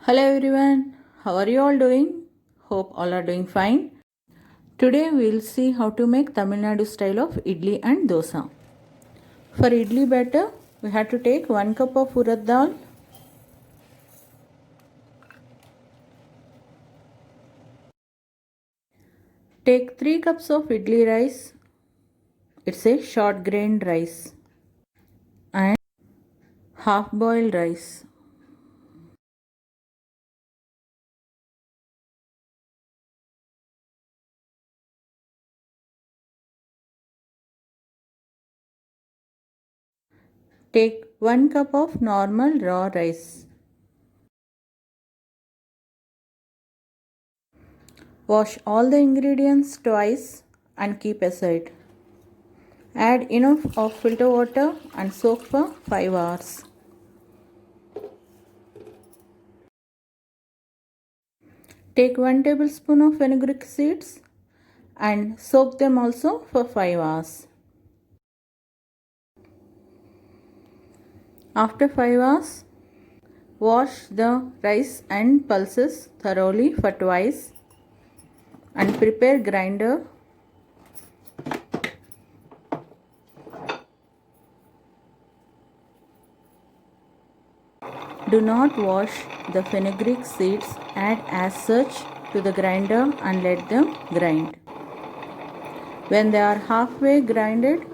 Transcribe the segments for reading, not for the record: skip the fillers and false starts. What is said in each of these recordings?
Hello everyone, how are you all doing? Hope all are doing fine. Today we will see how to make Tamil Nadu style of idli and dosa. For idli batter, we have to take 1 cup of urad dal, take 3 cups of idli rice, it's a short grained rice, and half boiled rice. Take 1 cup of normal raw rice. Wash all the ingredients twice and keep aside. Add enough of filter water and soak for 5 hours. Take 1 tablespoon of fenugreek seeds and soak them also for 5 hours. After 5 hours, wash the rice and pulses thoroughly for twice and prepare grinder. Do not wash the fenugreek seeds, add as such to the grinder and let them grind. When they are halfway grinded,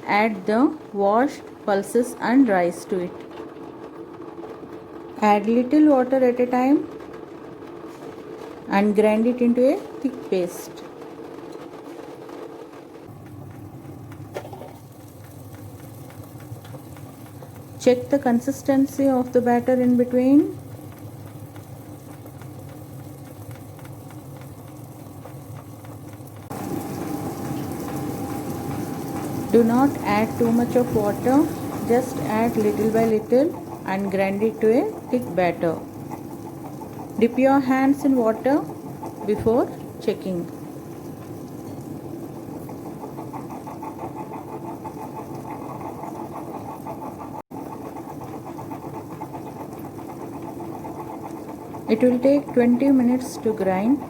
add the washed pulses and rice to it. Add little water at a time and grind it into a thick paste. Check the consistency of the batter in between. Do not add too much of water, just add little by little and grind it to a thick batter. Dip your hands in water before checking. It will take 20 minutes to grind.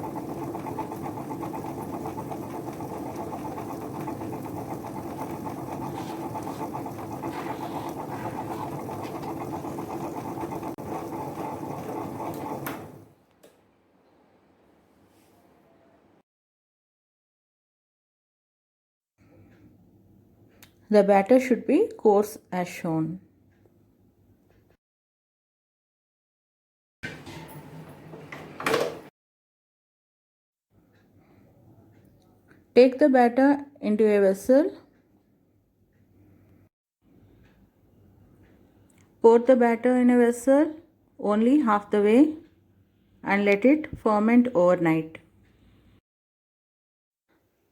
The batter should be coarse as shown. Take the batter into a vessel. Pour the batter in a vessel only half the way and let it ferment overnight.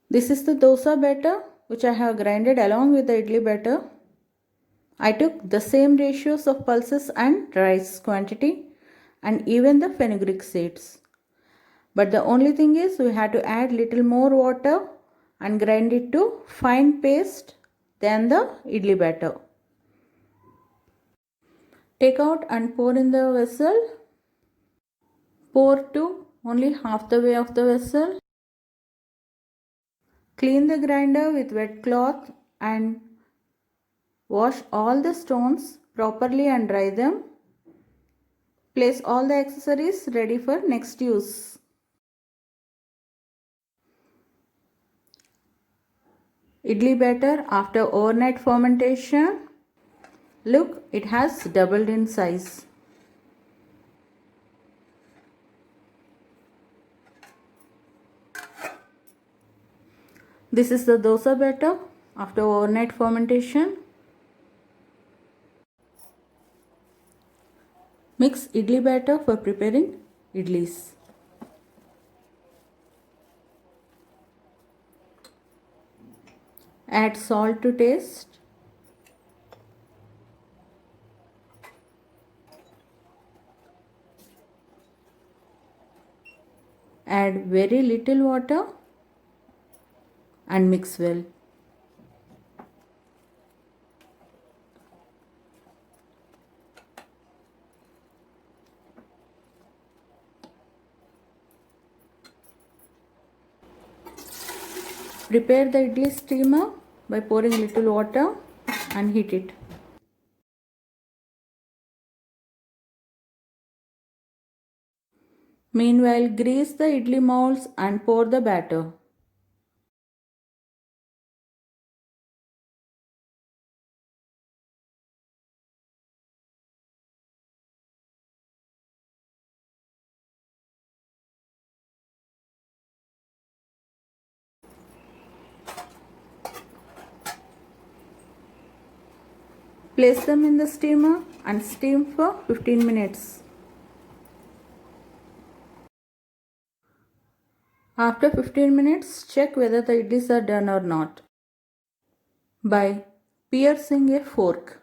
This is the dosa batter which I have grinded along with the idli batter. I took the same ratios of pulses and rice quantity and even the fenugreek seeds. But the only thing is we had to add little more water and grind it to fine paste than the idli batter. Take out and pour in the vessel. Pour to only half the way of the vessel. Clean the grinder with wet cloth and wash all the stones properly and dry them. Place all the accessories ready for next use. Idli batter after overnight fermentation. Look, it has doubled in size. This is the dosa batter after overnight fermentation. Mix idli batter for preparing idlis. Add salt to taste. Add very little water and mix well. Prepare the idli steamer by pouring little water and heat it. Meanwhile, grease the idli molds and pour the batter. Place them in the steamer and steam for 15 minutes. After 15 minutes, check whether the idlis are done or not by piercing a fork.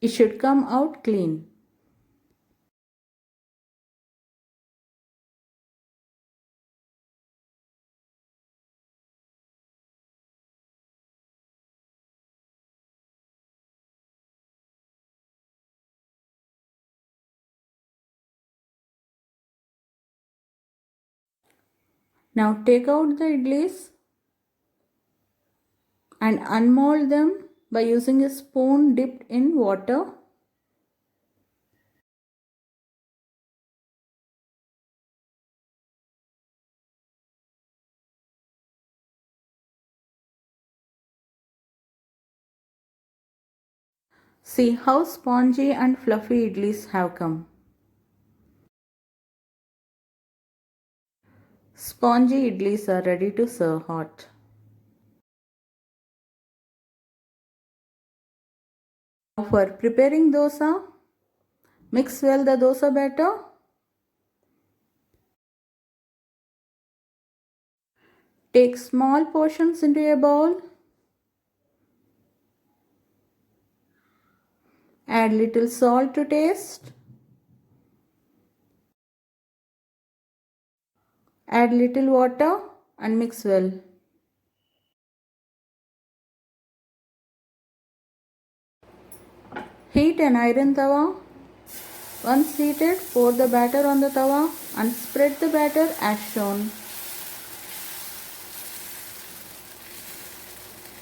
It should come out clean. Now take out the idlis and unmold them by using a spoon dipped in water. See how spongy and fluffy idlis have come. Spongy idlis are ready to serve hot. For preparing dosa, mix well the dosa batter. Take small portions into a bowl. Add little salt to taste. Add little water and mix well. Heat an iron tawa. Once heated, pour the batter on the tawa and spread the batter as shown.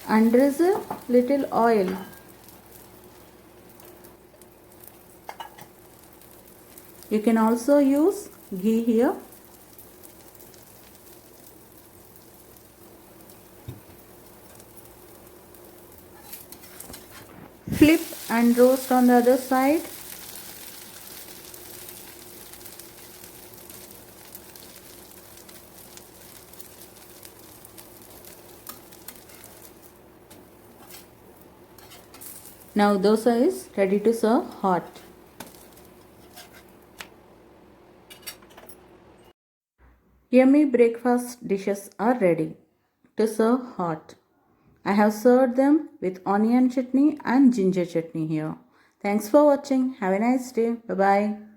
And drizzle little oil. You can also use ghee here. Flip and roast on the other side. Now dosa is ready to serve hot. Yummy breakfast dishes are ready to serve hot. I have served them with onion chutney and ginger chutney here. Thanks for watching. Have a nice day. Bye bye.